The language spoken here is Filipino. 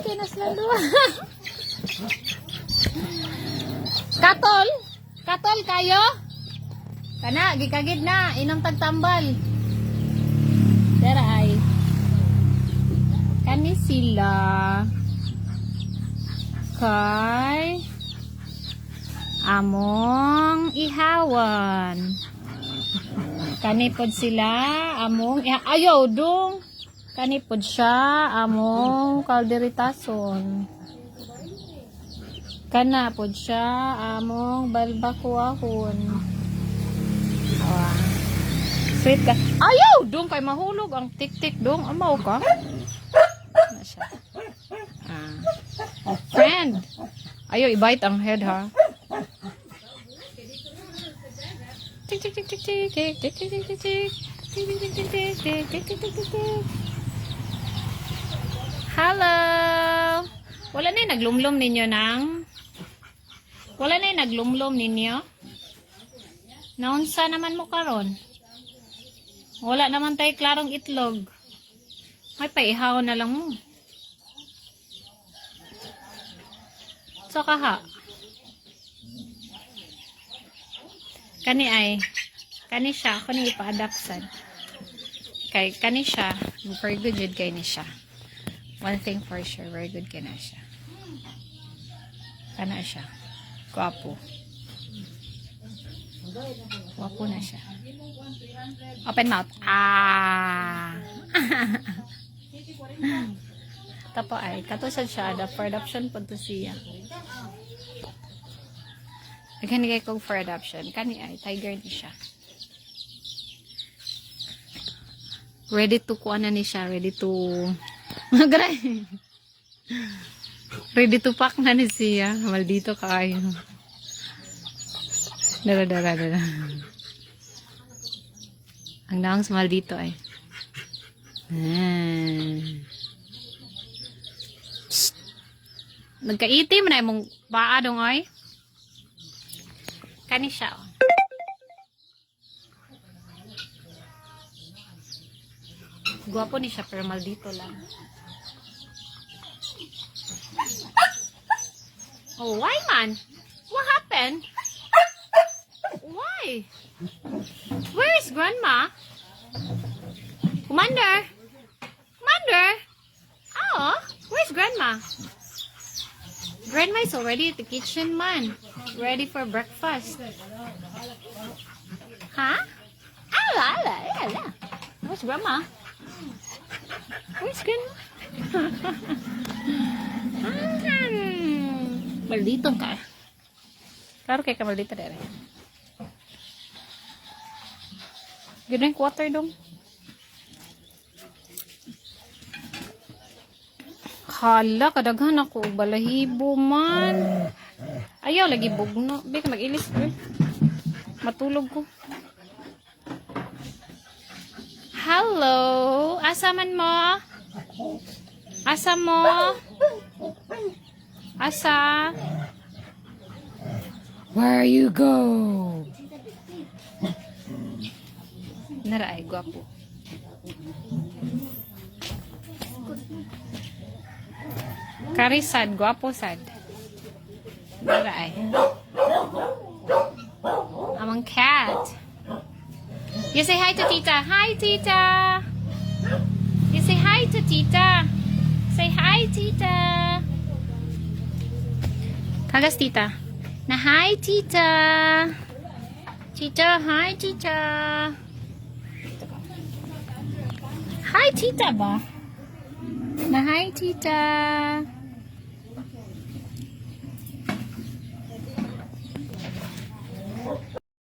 Kinas lang doon. Katol? Katol kayo? Kana, gikagid na. Inom tagtambal. Tara ay. Kani sila. Kay among ihawan. Kanipod sila among ayaw dong. Kanipod siya among kalderitason. Kanapod siya among balbakuahon. Awa. Sweet ka. Ayaw dong kay mahulog ang tik-tik dong. Amaw ka. Na siya. Friend. Ayaw i-bite ang head ha. Tik tik tik tik tik tik tik tik tik tik tik tik tik tik. Hello. Wala na yung naglumlom ninyo wala na yung naglumlom ninyo? Naunsa naman mo karon? Wala naman tayo klarong itlog. Ay paihaw na lang mo. So kaha. Kani siya, kani ipa-adapt sad. Kani siya, very good jud kay ni siya. One thing for sure, very good kay na siya. Kana siya. Guwapo. Guwapo na siya. Open mouth. Tapo ay, katusad siya, the for adoption po to siya. Kani kay kog for adoption. Kani ay, tiger ni siya. Ready to kuha na ni siya. Ready to ready to pack na ni siya. Maldito kayo. Dara. Ang naang sa maldito ay. Nagkaitim na imong paa dong ay. Kani siya. Guwapo ni siya pero maldito lang. Oh, why man? What happened? Why? Where is grandma? Commander? Commander? Oh, where's grandma? Grandma is already at the kitchen, man. Ready for breakfast. Huh? Ala. Where's grandma? Where's grandma? Maldito ka. Claro kay ka maldito dere. Drink water dong. Hala, kadaghan ako. Balahibo man. Ayaw, lagi bugno. Bika, mag-ilis ko. Matulog ko. Hello. Asa man mo? Asa mo? Asa? Where you go? Nara ay, gwapo. Kari sad, gwapo sad. Nara ay. Among cat. You say hi to Tita. Hi, Tita. You say hi to Tita. Say hi, Tita. Kagas, Tita. Na hi, Tita. Tita, hi, Tita. Hi, Tita ba? Na hi, Tita.